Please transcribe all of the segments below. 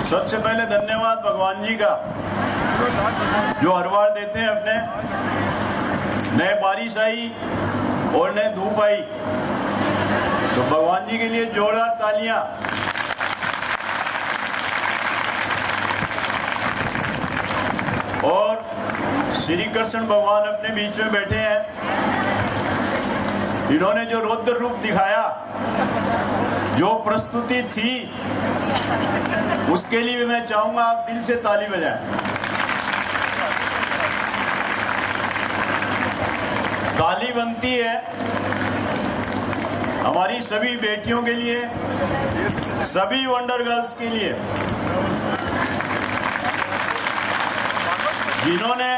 सबसे पहले धन्यवाद भगवान जी का, जो हर बार देते हैं अपने। नए बारिश आई और नए धूप आई, तो भगवान जी के लिए जोरदार तालियां। और श्री कृष्ण भगवान अपने बीच में बैठे हैं। इन्होंने जो रौद्र रूप दिखाया, जो प्रस्तुति थी, उसके लिए मैं चाहूंगा आप दिल से ताली बजाएं। ताली बनती है हमारी सभी बेटियों के लिए, सभी वंडर गर्ल्स के लिए, जिन्होंने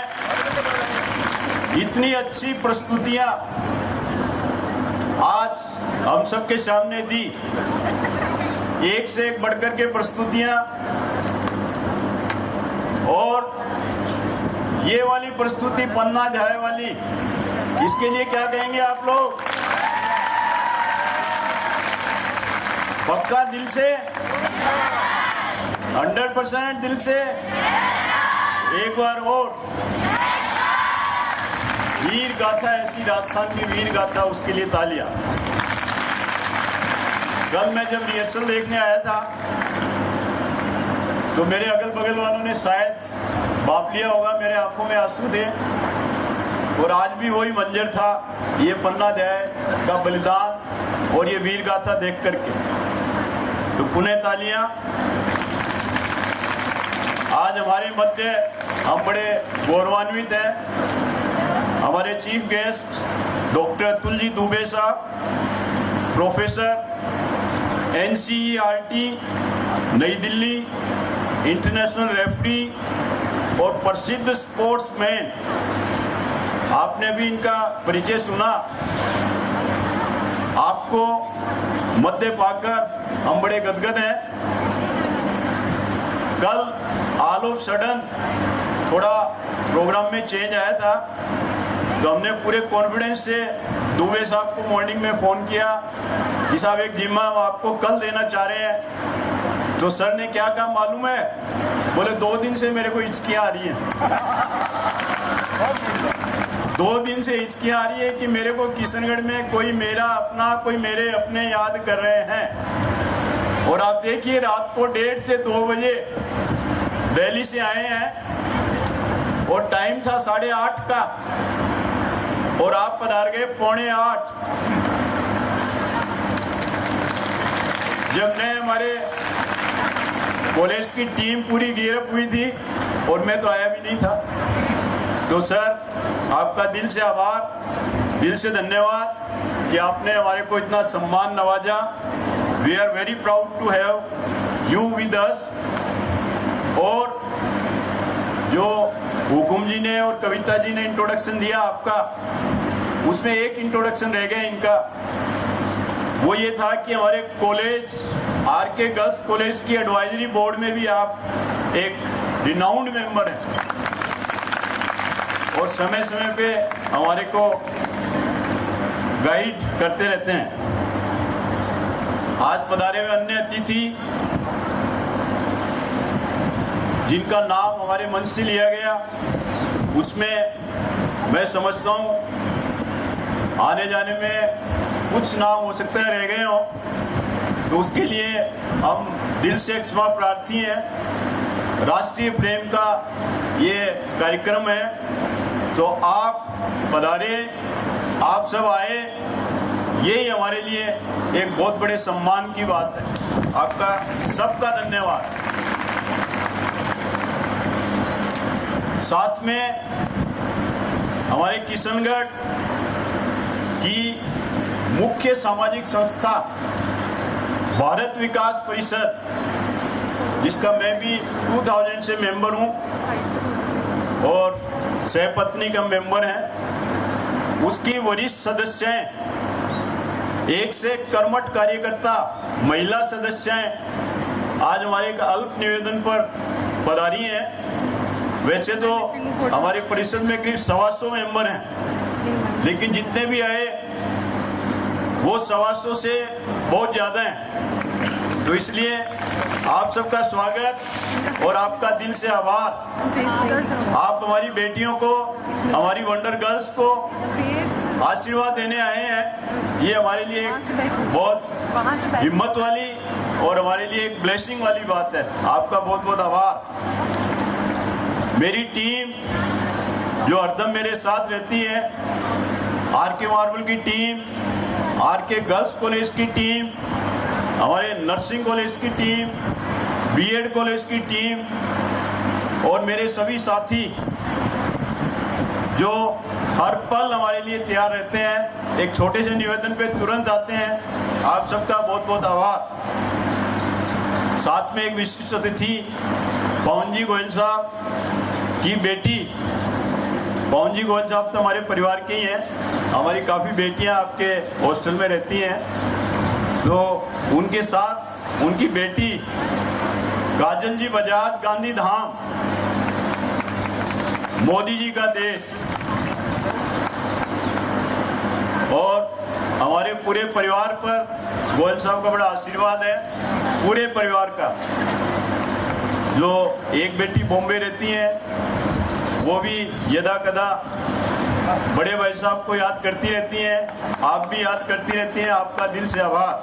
इतनी अच्छी प्रस्तुतियां आज हम सबके सामने दी। एक से एक बढ़कर के प्रस्तुतियां, और ये वाली प्रस्तुति पन्ना अध्याय वाली, इसके लिए क्या कहेंगे आप लोग? पक्का दिल से, 100% दिल से, एक बार और। वीर गाथा, ऐसी राजस्थान की वीर गाथा, उसके लिए तालियां। कल मैं जब रिहर्सल देखने आया था, तो मेरे अगल बगल वालों ने शायद बाप लिया होगा, मेरे आंखों में आंसू थे। और आज भी वही मंजर था, ये पन्ना अध्याय का बलिदान और ये वीर गाथा देख करके। तो पुनः तालियां। आज हमारे मध्य हम बड़े गौरवान्वित हैं। हमारे chief guest doctor Atul ji Dubey साहब, प्रोफेसर NCERT नई दिल्ली, इंटरनेशनल रेफरी और प्रसिद्ध स्पोर्ट्समैन। आपने भी इनका परिचय सुना। आपको मध्य पाकर हम बड़े गदगद हैं। कल ऑल ऑफ सडन थोड़ा प्रोग्राम में चेंज आया था, तो हमने पूरे कॉन्फिडेंस से दुबे साहब को मॉर्निंग में फ़ोन किया कि साहब एक जिम्मा हम आपको कल देना चाह रहे हैं। तो सर ने क्या कहा मालूम है? बोले 2 दिन से मेरे को हिचकियाँ आ रही हैं। 2 दिन से हिचकियाँ आ रही है कि मेरे को किशनगढ़ में कोई मेरा अपना, कोई मेरे अपने याद कर रहे हैं। और आप देखिए, रात को 1:30 से 2 बजे दिल्ली से आए हैं, और टाइम था 8:30 का, और आप पधार गए 7:45। जब ने हमारे कॉलेज की टीम पूरी गियरअप हुई थी, और मैं तो आया भी नहीं था। तो सर, आपका दिल से आभार, दिल से धन्यवाद कि आपने हमारे को इतना सम्मान नवाजा। We are very proud to have you with us. और जो हुकुम जी ने और कविता जी ने इंट्रोडक्शन दिया आपका, उसमें एक इंट्रोडक्शन रह गया इनका। वो ये था कि हमारे कॉलेज RK गर्ल्स कॉलेज की एडवाइजरी बोर्ड में भी आप एक रिनाउंड मेंबर हैं, और समय समय पे हमारे को गाइड करते रहते हैं। आज पधारे हुए अन्य अतिथि, जिनका नाम हमारे मंच से लिया गया, उसमें मैं समझता हूँ आने जाने में कुछ नाम हो सकता है रह गए हों, तो उसके लिए हम दिल से क्षमा प्रार्थी हैं। राष्ट्रीय प्रेम का ये कार्यक्रम है, तो आप पधारे, आप सब आए, यही हमारे लिए एक बहुत बड़े सम्मान की बात है। आपका सबका धन्यवाद। साथ में हमारे किशनगढ़ की मुख्य सामाजिक संस्था भारत विकास परिषद, जिसका मैं भी 2000 से मेंबर हूँ और सहपत्नी का मेंबर है, उसकी वरिष्ठ सदस्यें, एक से कर्मठ कार्यकर्ता महिला सदस्यें आज हमारे एक अल्प निवेदन पर पधारी हैं। वैसे तो हमारे परिषद में करीब 125 मेंबर हैं, लेकिन जितने भी आए वो 125 से बहुत ज़्यादा हैं। तो इसलिए आप सबका स्वागत और आपका दिल से आभार। आप हमारी बेटियों को, हमारी वंडर गर्ल्स को आशीर्वाद देने आए हैं। ये हमारे लिए एक बहुत हिम्मत वाली और हमारे लिए एक ब्लेसिंग वाली बात है। आपका बहुत बहुत आभार। मेरी टीम जो हरदम मेरे साथ रहती है, आरके मार्बल की टीम, आरके गर्ल्स कॉलेज की टीम, हमारे नर्सिंग कॉलेज की टीम, बीएड कॉलेज की टीम और मेरे सभी साथी जो हर पल हमारे लिए तैयार रहते हैं, एक छोटे से निवेदन पे तुरंत आते हैं। आप सबका बहुत बहुत आभार। साथ में एक विशिष्ट अतिथि पवन जी गोयल साहब की बेटी, पवन जी गोयल साहब तो हमारे परिवार के ही हैं। हमारी काफ़ी बेटियां आपके हॉस्टल में रहती हैं, तो उनके साथ उनकी बेटी काजल जी बजाज, गांधी धाम, मोदी जी का देश, और हमारे पूरे परिवार पर गोयल साहब का बड़ा आशीर्वाद है, पूरे परिवार का। जो एक बेटी बॉम्बे रहती है, वो भी यदा कदा बड़े भाई साहब को याद करती रहती हैं, आप भी याद करती रहती हैं। आपका दिल से आभार।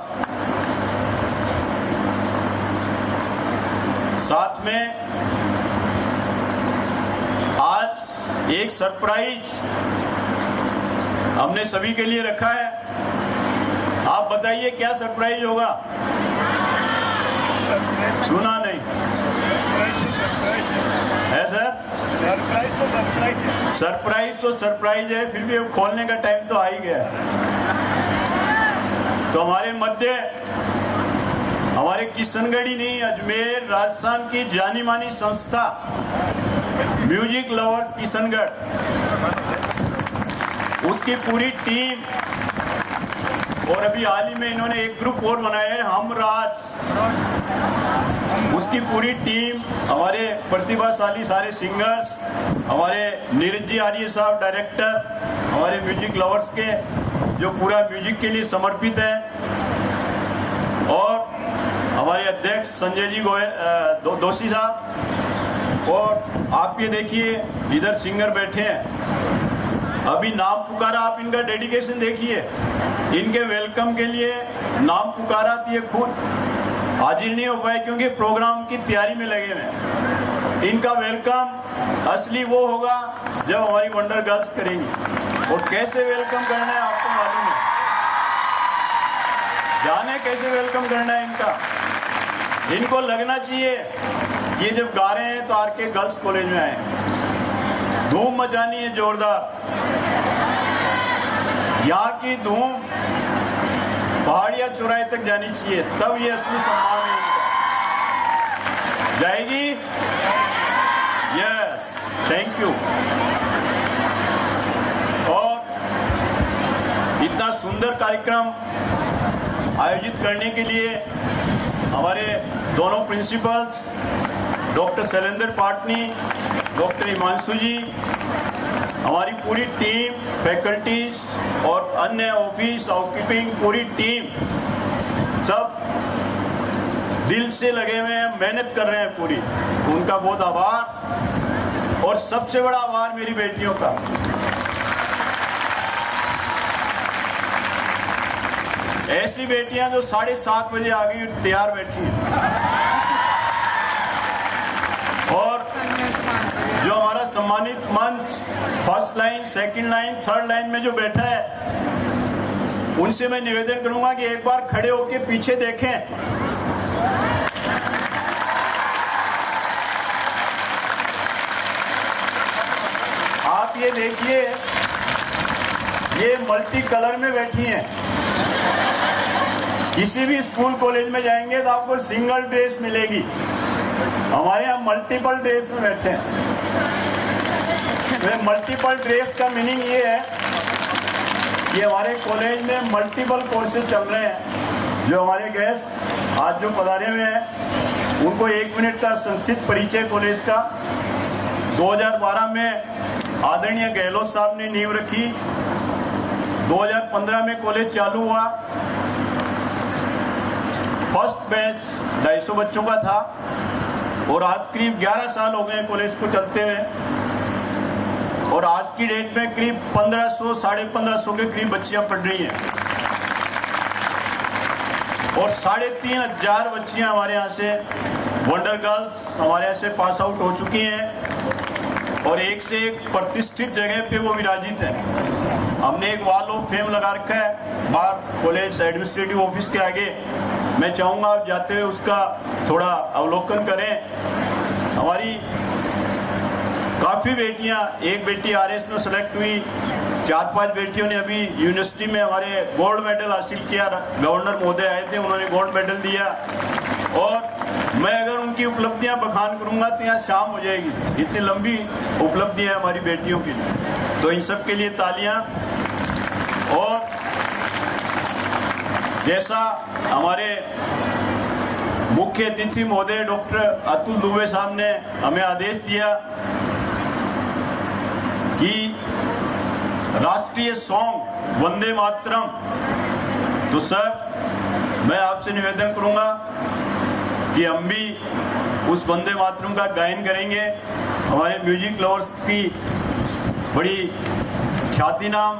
साथ में आज एक सरप्राइज हमने सभी के लिए रखा है। आप बताइए क्या सरप्राइज होगा? सुना नहीं है सर? सरप्राइज तो सरप्राइज है, फिर भी खोलने का टाइम तो आ ही गया। तो हमारे मध्य हमारे किशनगढ़ ही नहीं, अजमेर राजस्थान की जानी मानी संस्था म्यूजिक लवर्स किशनगढ़, उसकी पूरी टीम, और अभी हाल ही में इन्होंने एक ग्रुप और बनाया है हमराज, उसकी पूरी टीम, हमारे प्रतिभाशाली सारे सिंगर्स, हमारे नीरज जी आर्य साहब डायरेक्टर, हमारे म्यूजिक लवर्स के जो पूरा म्यूजिक के लिए समर्पित है, और हमारे अध्यक्ष संजय जी दोषी साहब। और आप ये देखिए इधर सिंगर बैठे हैं, अभी नाम पुकारा, आप इनका डेडिकेशन देखिए। इनके वेलकम के लिए नाम पुकारा तो ये खुद हाजिर नहीं हो पाए क्योंकि प्रोग्राम की तैयारी में लगे हुए। इनका वेलकम असली वो होगा जब हमारी वंडर गर्ल्स करेंगी। और कैसे वेलकम करना है आपको मालूम है, जाने कैसे वेलकम करना है इनका। इनको लगना चाहिए ये जब गा रहे हैं तो आरके गर्ल्स कॉलेज में आए, धूम मचानी है जोरदार। यहाँ की धूम पहाड़िया चौराहे तक जानी चाहिए, तब ये असली सम्मान है इनका। जाएगी? Yes, thank you. और इतना सुंदर कार्यक्रम आयोजित करने के लिए हमारे दोनों principals doctor Shailendra Patni, doctor Himanshu ji, हमारी पूरी टीम, फैकल्टीज और अन्य ऑफिस, हाउसकीपिंग पूरी टीम, सब दिल से लगे हुए हैं, मेहनत कर रहे हैं पूरी। उनका बहुत आभार। और सबसे बड़ा आभार मेरी बेटियों का। ऐसी बेटियां जो 7:30 बजे आ गई तैयार बैठी हैं, और जो हमारा सम्मानित मंच first line, second line, third line में जो बैठा है, उनसे मैं निवेदन करूंगा कि एक बार खड़े होकर पीछे देखें। आप ये देखिए, ये मल्टी कलर में बैठी हैं। किसी भी स्कूल कॉलेज में जाएंगे तो आपको सिंगल ड्रेस मिलेगी, हमारे यहाँ मल्टीपल ड्रेस में बैठे हैं। तो मल्टीपल ड्रेस का मीनिंग ये है कि हमारे कॉलेज में मल्टीपल कोर्सेज चल रहे हैं। जो हमारे गेस्ट आज जो पधारे हुए हैं, उनको 1 मिनट का संक्षिप्त परिचय कॉलेज का। 2012 में आदरणीय गहलोत साहब ने नींव रखी, 2015 में कॉलेज चालू हुआ, फर्स्ट बैच 250 बच्चों का था और आज करीब 11 साल हो गए कॉलेज को चलते हुए और आज की डेट में करीब 1500 साढ़े 1500 के करीब बच्चियां पढ़ रही हैं और 3500 बच्चियां हमारे यहाँ से वंडर गर्ल्स हमारे यहाँ से पास आउट हो चुकी हैं और एक से एक प्रतिष्ठित जगह पे वो विराजित हैं। हमने एक वॉल ऑफ फेम लगा रखा है बाहर कॉलेज एडमिनिस्ट्रेटिव ऑफिस के आगे। मैं चाहूँगा आप जाते हुए उसका थोड़ा अवलोकन करें। हमारी काफ़ी बेटियां, एक बेटी RS में सेलेक्ट हुई, 4-5 बेटियों ने अभी यूनिवर्सिटी में हमारे गोल्ड मेडल हासिल किया। गवर्नर महोदय आए थे, उन्होंने गोल्ड मेडल दिया और मैं अगर उनकी उपलब्धियां बखान करूंगा तो यहाँ शाम हो जाएगी, इतनी लंबी उपलब्धियां हमारी बेटियों की। तो इन सब के लिए तालियां। और जैसा हमारे मुख्य अतिथि महोदय डॉक्टर अतुल दुबे साहब ने हमें आदेश दिया कि राष्ट्रीय सॉन्ग वंदे मातरम, तो सर मैं आपसे निवेदन करूंगा कि हम भी उस वंदे मातरम का गायन करेंगे। हमारे म्यूजिक लवर्स की बड़ी ख्याति नाम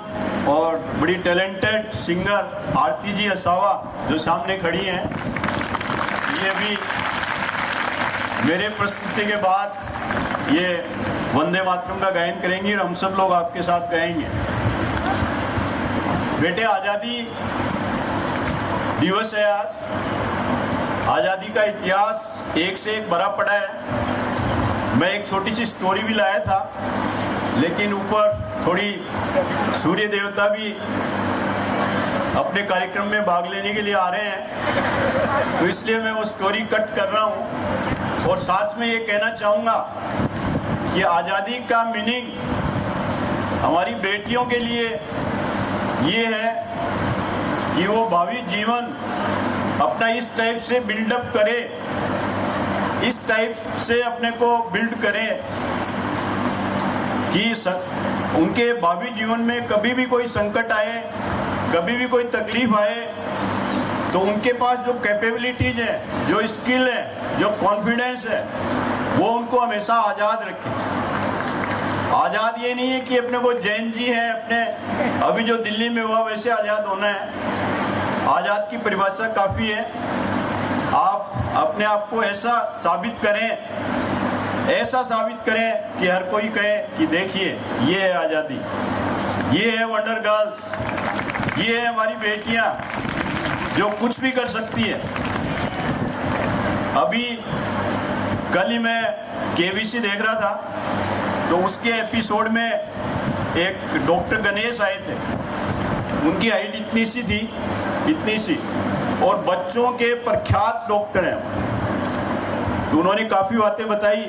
और बड़ी टैलेंटेड सिंगर आरती जी असावा जो सामने खड़ी हैं, ये भी मेरे प्रस्तुति के बाद ये वंदे मातरम का गायन करेंगी और हम सब लोग आपके साथ गाएंगे। बेटे, आज़ादी दिवस है आज। आज़ादी का इतिहास एक से एक भरा पड़ा है। मैं एक छोटी सी स्टोरी भी लाया था, लेकिन ऊपर थोड़ी सूर्य देवता भी अपने कार्यक्रम में भाग लेने के लिए आ रहे हैं, तो इसलिए मैं वो स्टोरी कट कर रहा हूँ। और साथ में ये कहना चाहूँगा कि आज़ादी का मीनिंग हमारी बेटियों के लिए ये है कि वो भावी जीवन अपना इस टाइप से बिल्डअप करे, इस टाइप से अपने को बिल्ड करें कि उनके भावी जीवन में कभी भी कोई संकट आए, कभी भी कोई तकलीफ आए, तो उनके पास जो कैपेबिलिटीज है, जो स्किल है, जो कॉन्फिडेंस है, वो उनको हमेशा आज़ाद रखे। आज़ाद ये नहीं है कि अपने को जैन जी है, अपने अभी जो दिल्ली में हुआ वैसे आज़ाद होना है। आज़ाद की परिभाषा काफ़ी है। आप अपने आप को ऐसा साबित करें, ऐसा साबित करें कि हर कोई कहे कि देखिए ये है आज़ादी, ये है वंडर गर्ल्स, ये है हमारी बेटियां जो कुछ भी कर सकती है। अभी कल ही मैं KBC देख रहा था, तो उसके एपिसोड में एक डॉक्टर गणेश आए थे। उनकी हाइट इतनी सी थी, इतनी सी, और बच्चों के प्रख्यात डॉक्टर हैं। तो उन्होंने काफ़ी बातें बताई।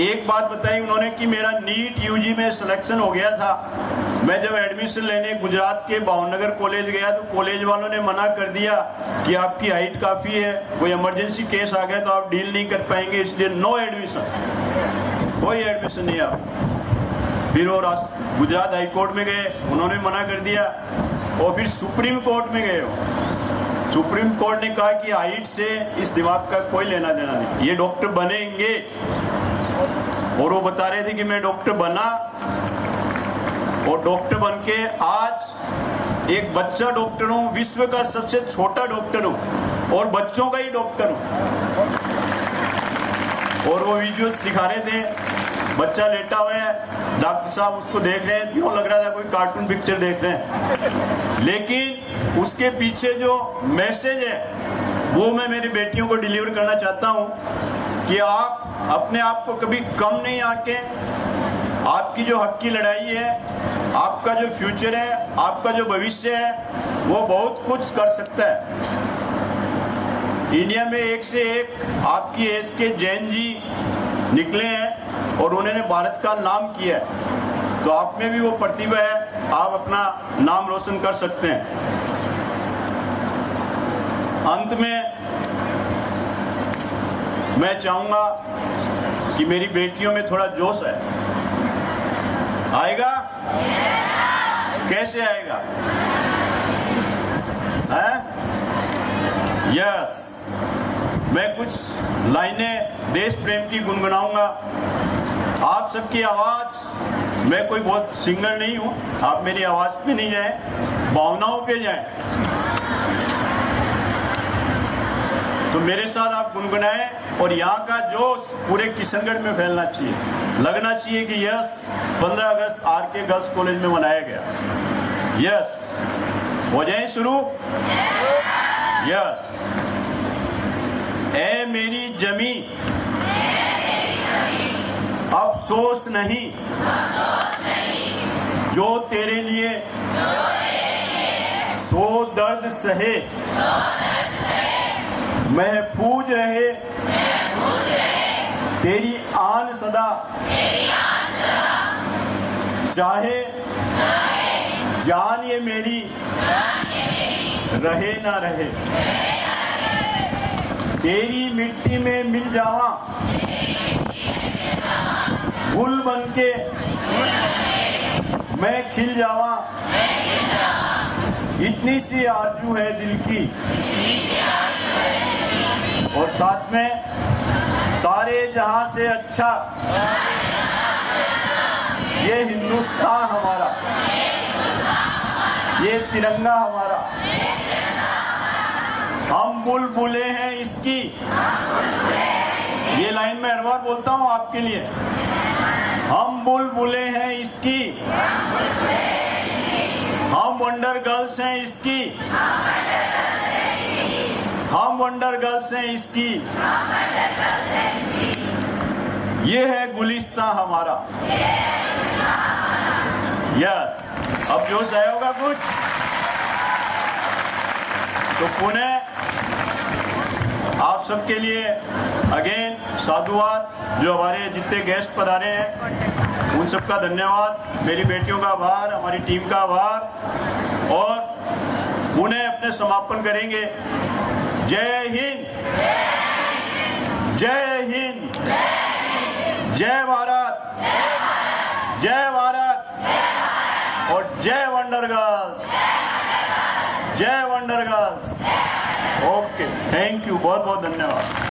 एक बात बताई उन्होंने कि मेरा नीट UG में सिलेक्शन हो गया था। मैं जब एडमिशन लेने गुजरात के भावनगर कॉलेज गया तो कॉलेज वालों ने मना कर दिया कि आपकी हाइट काफ़ी है, कोई इमरजेंसी केस आ गया तो आप डील नहीं कर पाएंगे, इसलिए नो एडमिशन, कोई एडमिशन नहीं आप। फिर वो गुजरात हाई कोर्ट में गए, उन्होंने मना कर दिया, और फिर सुप्रीम कोर्ट में गए। सुप्रीम कोर्ट ने कहा कि हाइट से इस दिमाग का कोई लेना देना नहीं, ये डॉक्टर बनेंगे। और वो बता रहे थे कि मैं डॉक्टर बना और डॉक्टर बन के आज एक बच्चा डॉक्टर हूँ, विश्व का सबसे छोटा डॉक्टर हूँ और बच्चों का ही डॉक्टर हूँ। और वो विजुअल्स दिखा रहे थे, बच्चा लेटा हुआ है, डॉक्टर साहब उसको देख रहे हैं, यूँ लग रहा था कोई कार्टून पिक्चर देख रहे हैं। लेकिन उसके पीछे जो मैसेज है वो मैं मेरी बेटियों को डिलीवर करना चाहता हूँ कि आप अपने आप को कभी कम नहीं आके, आपकी जो हक की लड़ाई है, आपका जो फ्यूचर है, आपका जो भविष्य है, वो बहुत कुछ कर सकता है। इंडिया में एक से एक आपकी एज के जैन जी निकले हैं और उन्होंने भारत का नाम किया है, तो आप में भी वो प्रतिभा है, आप अपना नाम रोशन कर सकते हैं। अंत में मैं चाहूंगा कि मेरी बेटियों में थोड़ा जोश है, आएगा? कैसे आएगा? है? यस। मैं कुछ लाइनें देश प्रेम की गुनगुनाऊंगा। आप सबकी आवाज़, मैं कोई बहुत सिंगर नहीं हूँ, आप मेरी आवाज़ पे नहीं जाएं, भावनाओं पे जाएं। तो मेरे साथ आप गुनगुनाएं और यहाँ का जोश पूरे किशनगढ़ में फैलना चाहिए। लगना चाहिए कि यस 15 अगस्त आरके गर्ल्स कॉलेज में मनाया गया। यस, हो जाए शुरू। यस। ए मेरी जमी अफसोस नहीं, जो तेरे लिए सो दर्द सहे, महफूज रहे तेरी आन सदा, चाहे जान ये मेरी रहे ना रहे, तेरी मिट्टी में मिल जावा, गुल बनके मैं खिल जावा, इतनी सी आरज़ू है दिल की। और साथ में सारे जहां से अच्छा ये हिंदुस्तान हमारा, ये तिरंगा हमारा, हम बुलबुले हैं इसकी। ये लाइन मैं हर बार बोलता हूं आपके लिए। हम बुलबुले हैं इसकी, हम वंडर गर्ल्स हैं इसकी, हम वंडर गर्ल्स हैं इसकी। ये है गुलिस्ता हमारा। यस, अब जोश आया होगा कुछ। तो पुनः आप सबके लिए अगेन साधुवाद। जो हमारे जितने गेस्ट पधारे हैं उन सबका धन्यवाद, मेरी बेटियों का आभार, हमारी टीम का आभार। और पुनः अपने समापन करेंगे। जय हिंद, जय हिंद, जय भारत, जय भारत और जय वंडर गर्ल्स, जय wonder girls. Okay, thank you, बहुत बहुत धन्यवाद।